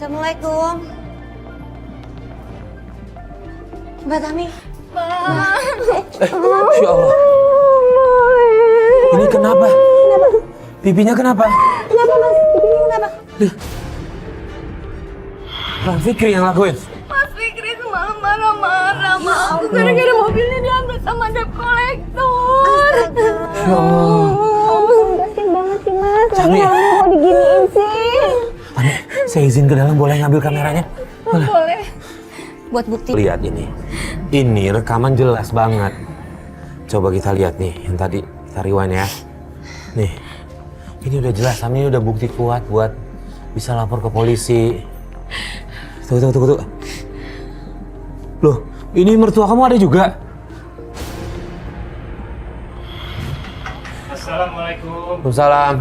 Assalamualaikum. Mbak Tami. Ya Allah. Ini kenapa? Pipinya kenapa? Kenapa Mas? Pipinya kenapa? Bang Fikri yang lakuin. Mas Fikri semalam marah-marah, Ma. Aku gara-gara mobilnya diambil sama debt collector. Ya Allah. Kasian banget sih Mas. Tami. Lagi kok diginiin sih? Tami, saya izin ke dalam, boleh ngambil kameranya? Boleh. Buat bukti. Lihat ini. Ini rekaman jelas banget. Coba kita lihat nih, yang tadi kita rewind ya. Nih. Ini udah jelas, Tami, ini udah bukti kuat buat bisa lapor ke polisi. Tunggu. Loh, ini mertua kamu ada juga? Assalamualaikum. Waalaikumsalam.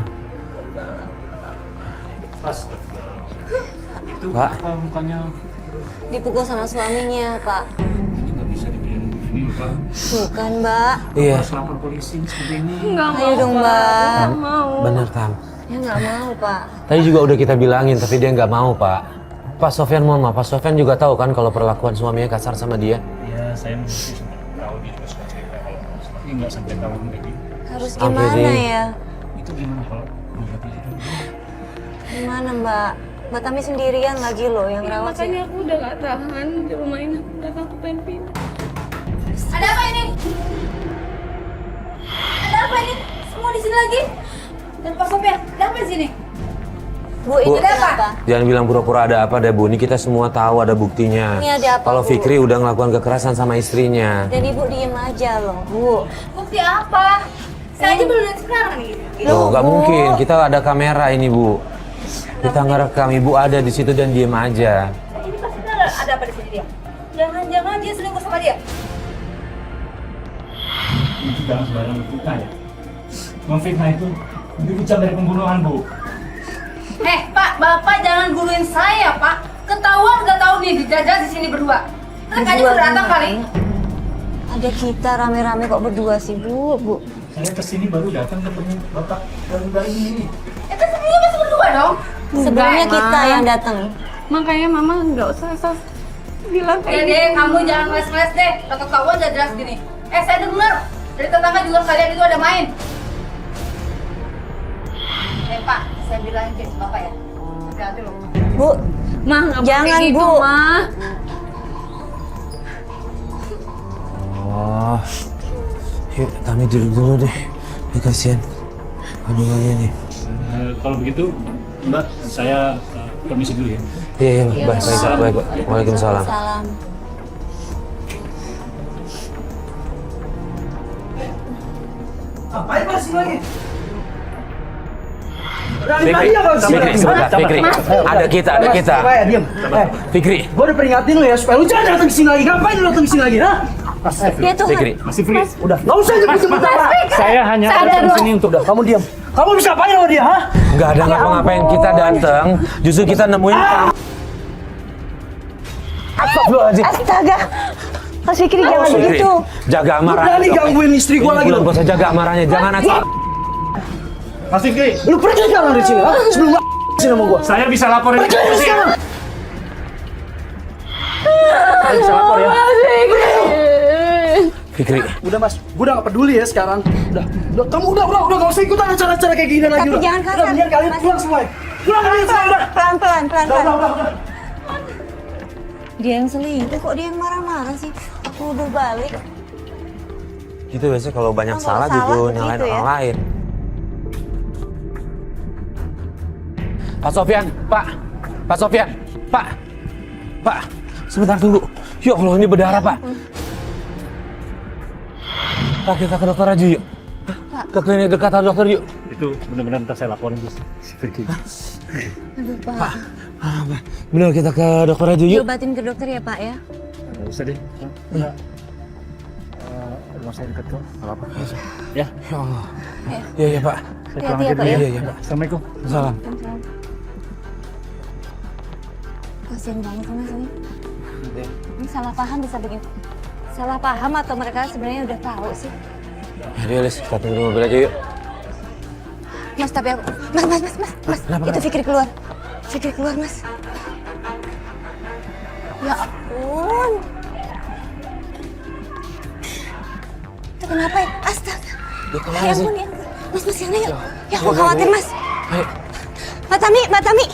Mas, itu Pak. mukanya Dipukul sama suaminya, Pak. nggak bisa dibilang begini, Pak. Bukan, Mbak. Iya, Harus lapor polisi seperti ini. Enggak Ayo dong, Mbak. mau. bener Tam. Ya nggak mau, Pak. Tadi juga udah kita bilangin, tapi dia nggak mau, Pak. Pak Sofyan mohon maaf, Pak Sofyan juga tahu kan kalau perlakuan suaminya kasar sama dia. Ya, saya mesti tahu dia juga suka cerita kalau tapi nggak sampai tahu lagi. Harus Sampai gimana di- ya? Itu gimana kalau melihat itu? Gimana, Mbak? Mbak Tami sendirian lagi loh yang rawat sih. Makanya aku udah gak tahan di rumah ini. Aku pengen pindah. Ada apa ini? Ada apa ini? Semua di sini lagi? Dan Pak Sofyan, ada apa di sini? Bu, ini Bu. kenapa? Jangan bilang pura-pura ada apa deh, Bu. Ini kita semua tahu ada buktinya. Ini ada apa, Kalau Bu? Fikri udah ngelakukan kekerasan sama istrinya. Dan Ibu diem aja loh, Bu. Bukti apa? Saya aja baru lihat sekarang nih. Loh, nggak Bu. mungkin. Kita ada kamera ini, Bu. Kita ngerekam, Ibu ada di situ dan diem aja. Ini pasti ada apa di sini dia? Jangan-jangan dia selingkuh sama dia? Ini jangan sembarang fitnah ya. Memfitnah itu lebih kejam dari pembunuhan, Bu. Pak, Bapak jangan guluin saya, Pak. Ketahuan udah tahu nih dijajah di sini berdua. Mereka aja Berdua udah datang gimana? kali. Ada kita rame-rame kok berdua sih, Bu. Saya kesini baru datang ketemu Bapak baru ini. Itu sebenarnya masih berdua dong. Sebelumnya Enggak, kita Ma. yang datang. Makanya Mama nggak usah bilang Ya kayak deh, gitu. kamu jangan ngeles-ngeles deh. Ketahuan udah jelas gini. Saya dengar dari tetangga juga kalian itu ada main. Pak, saya bilangin ke Bapak ya. Hati-hati loh. Bu, Ma, nggak boleh Jangan, kayak gitu, Bu. Ma. Oh, yuk kami duduk dulu deh. Ini kasihan. Aduh ini. Kalau begitu, Mbak, saya permisi dulu ya. Iya, baik. Waalaikumsalam. salam. Ngapain Pak sini lagi? Fikri, Fikri, sebentar, Fikri. Ada kita. Ya, diam. Fikri, Gua udah peringatin lu ya supaya lu jangan datang ke sini lagi. Ngapain lu datang ke sini lagi, ha? Ya Tuhan. Fikri. Masih free. Udah, nggak usah nyebut-nyebut nama. Saya hanya datang sini untuk Udah, kamu diam. Kamu bisa apain sama dia, ha? nggak ada ngapa-ngapain kita datang. Justru kita nemuin kamu. Astagfirullahaladzim. Astaga. Mas Fikri jangan Fikri, begitu. jaga Lu amarah. berani gangguin istri gua lagi Bulan lu. puasa jaga amarahnya, jangan asal. Mas Fikri, Lu pergi sekarang dari sini, ha? Sebelum lu sini sama gua. saya bisa laporin ke Pergi dari polisi. sekarang. Saya bisa lapor ya. Fikri, Udah Mas, gua udah gak peduli ya sekarang. Udah, kamu udah gak usah ikutan acara-acara kayak gini lagi. Tapi udah. jangan Udah, kasar, mendingan kalian Mas. pulang semua. Pulang kalian semua, udah. Pelan-pelan. Udah. Dia yang selingkuh, kok dia yang marah-marah sih? Aku udah balik. gitu biasanya kalau banyak Oh, salah kalau gitu salah nyalain begitu ya? orang lain. Pak Sofyan, Pak Sofyan, Pak, sebentar tunggu. Ya Allah, ini berdarah, Pak. Pak, kita ke dokter aja yuk. Ke klinik dekat ada dokter yuk. Itu benar-benar ntar saya laporin Gus. Si Fikri. Aduh, Pak. Bener, kita ke dokter aja yuk. Diobatin ke dokter ya, Pak ya? Nggak usah deh. Enggak. Rumah saya dekat kok. Nggak apa-apa. Ya, Ya Allah. Iya, Pak. saya pulang Hati-hati aja ya, dulu Pak, ya. ya. Iya, Pak. Assalamualaikum. Salam. Kasian banget sama sini. Ini salah paham bisa begini. Salah paham atau mereka sebenarnya udah tahu sih? Ya, Lis, kita tunggu di mobil aja yuk. Mas, tapi aku... Mas. Kenapa, Itu Fikri keluar. Fikri keluar, Mas. Ya ampun. Itu kenapa ya? Astaga. Dia kemana Ya sih? ampun, ya ampun. Mas, sana yuk. Ya aku Ayo, khawatir, ayo. Mas. Ayo. Mbak Tami, Mbak Tami.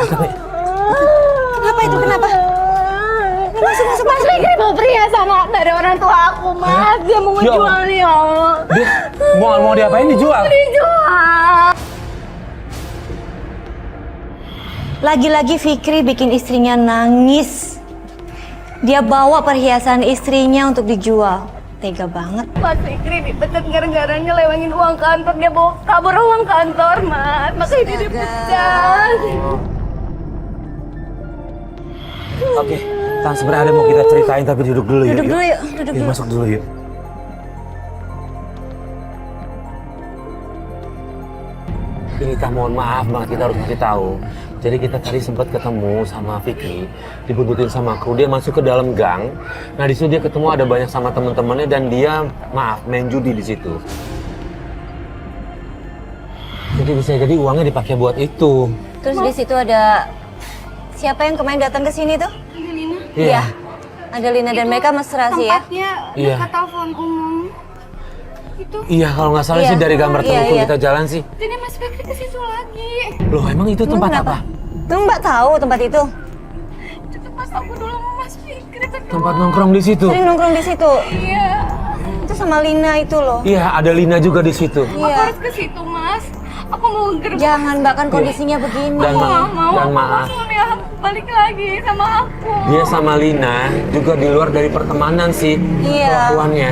Tapi, Kenapa itu, kenapa? Masuk, masuk, Mas masuk. Fikri mau perhiasan dari orang tua aku, Mas. Dia mau Ya Allah. ngejualnya. dia mau diapain dijual? Dijual. Lagi-lagi Fikri bikin istrinya nangis. Dia bawa perhiasan istrinya untuk dijual. Tega banget. Mas Fikri dipecat gara-gara nyelewengin uang kantor. Dia bawa kabur uang kantor, Mas. Makanya dia dipecat. Oke, Tan sebenarnya ada mau kita ceritain tapi duduk dulu yuk. Duduk dulu yuk, duduk Yuk, dulu. masuk dulu yuk. Ini kita mohon maaf banget, kita harus kasih tahu. Jadi kita tadi sempat ketemu sama Fikri, dibuntutin sama kru, dia masuk ke dalam gang. Nah di situ dia ketemu ada banyak sama teman-temannya dan dia maaf main judi di situ. Jadi bisa jadi uangnya dipakai buat itu. Terus di situ ada siapa yang kemarin datang ke sini tuh? Iya. Ada Lina dan mereka mesra sih ya. Tempatnya Iya. dekat telepon umum. Itu. Iya kalau nggak salah Iya. sih dari gambar Iya, temen iya. kita jalan sih. Jadi Mas Fikri ke situ lagi. Loh emang itu tempat apa? Tuh Mbak tahu tempat itu. Itu pas aku dulu sama Mas Fikri ketemu. Tempat nongkrong di situ. Sering nongkrong di situ. Iya. Itu sama Lina itu loh. Iya ada Lina juga di situ. Aku Iya. harus ke situ, Mas. Aku mau gerbang. Jangan Mbak, kan kondisinya begini. Dan, Mau dan aku maaf, suami aku balik lagi sama aku. dia sama Lina juga di luar dari pertemanan sih Iya. kelakuannya.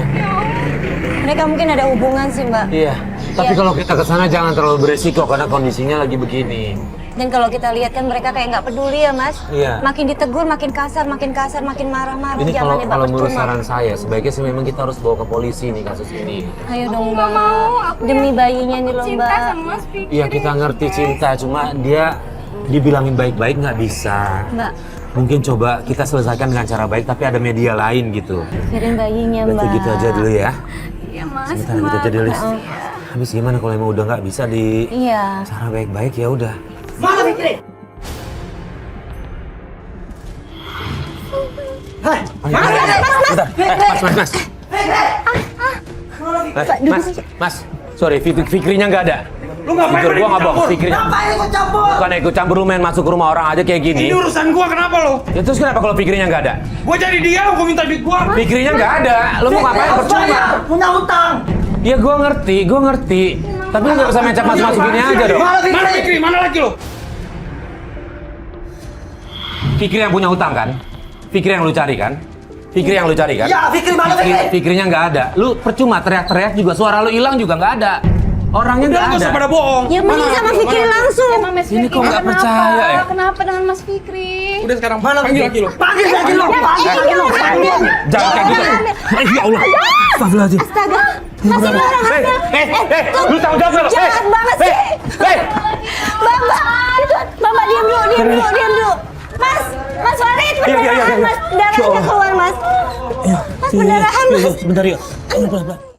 Mereka mungkin ada hubungan sih Mbak. Iya. Tapi Iya. kalau kita ke sana jangan terlalu beresiko karena kondisinya lagi begini. Dan kalau kita lihat kan mereka kayak nggak peduli ya Mas. Iya. Makin ditegur, makin kasar, makin marah-marah. Ini Jangan ya Mbak, kalau menurut percuma. saran saya sebaiknya sih memang kita harus bawa ke polisi nih kasus ini. Ayo dong Nggak Mbak. mau. Aku Demi bayinya nih loh cinta Mbak. sama Mas Fikri. Iya kita ngerti cinta, cuma dia dibilangin baik-baik nggak bisa. Mbak, Mungkin coba kita selesaikan dengan cara baik tapi ada media lain gitu. pikirin bayinya Mbak. Berarti gitu aja dulu ya. Iya, Mas. Sebentar gitu aja dulu. Habis gimana kalau emang udah nggak bisa di Iya. cara baik-baik ya udah. Mana Fikri? Hei, Bentar, Mas, sorry, Fikrinya nggak ada. lu ngapain Jujur, gua nggak bohong, campur? Fikrinya. Ngapain ikut campur? Bukan ikut campur lu main masuk ke rumah orang aja kayak gini. Ini urusan gua, kenapa lo? Ya terus kenapa kalau Fikrinya nggak ada? Gua jadi dia, gua minta duit gua. Fikrinya nggak ada, lu mau ngapain percuma? Punya utang. Ya gua ngerti. Tapi lu nggak bisa mencap masuk gini aja dong. Mana Fikri? Mana lagi lo? Fikri yang punya utang kan? Fikri yang lu cari kan? Fikri yang lu cari kan? Ya, Fikri mana Fikri? Fikrinya nggak ada. Lu percuma teriak-teriak juga, suara lu hilang juga nggak ada. Orangnya Udah nggak gak usah ada. pada bohong. Ya mending sama Fikri langsung. Emang Mas Ini Fikri kok nggak kenapa? percaya ya? Kenapa dengan Mas Fikri? Udah sekarang mana panggil lagi lo? Panggil lagi lo. Jangan kayak gitu. Ya Allah. Astagfirullahaladzim. Astaga. Masih ada orang ambil. Lu tahu jawab nggak? Jahat banget sih. Hei, Mbak, diam dulu. Mas Farid, Iya. pendarahan Mas. Darahnya keluar Mas. Mas pendarahan Mas. Sebentar yuk. Pelan-pelan.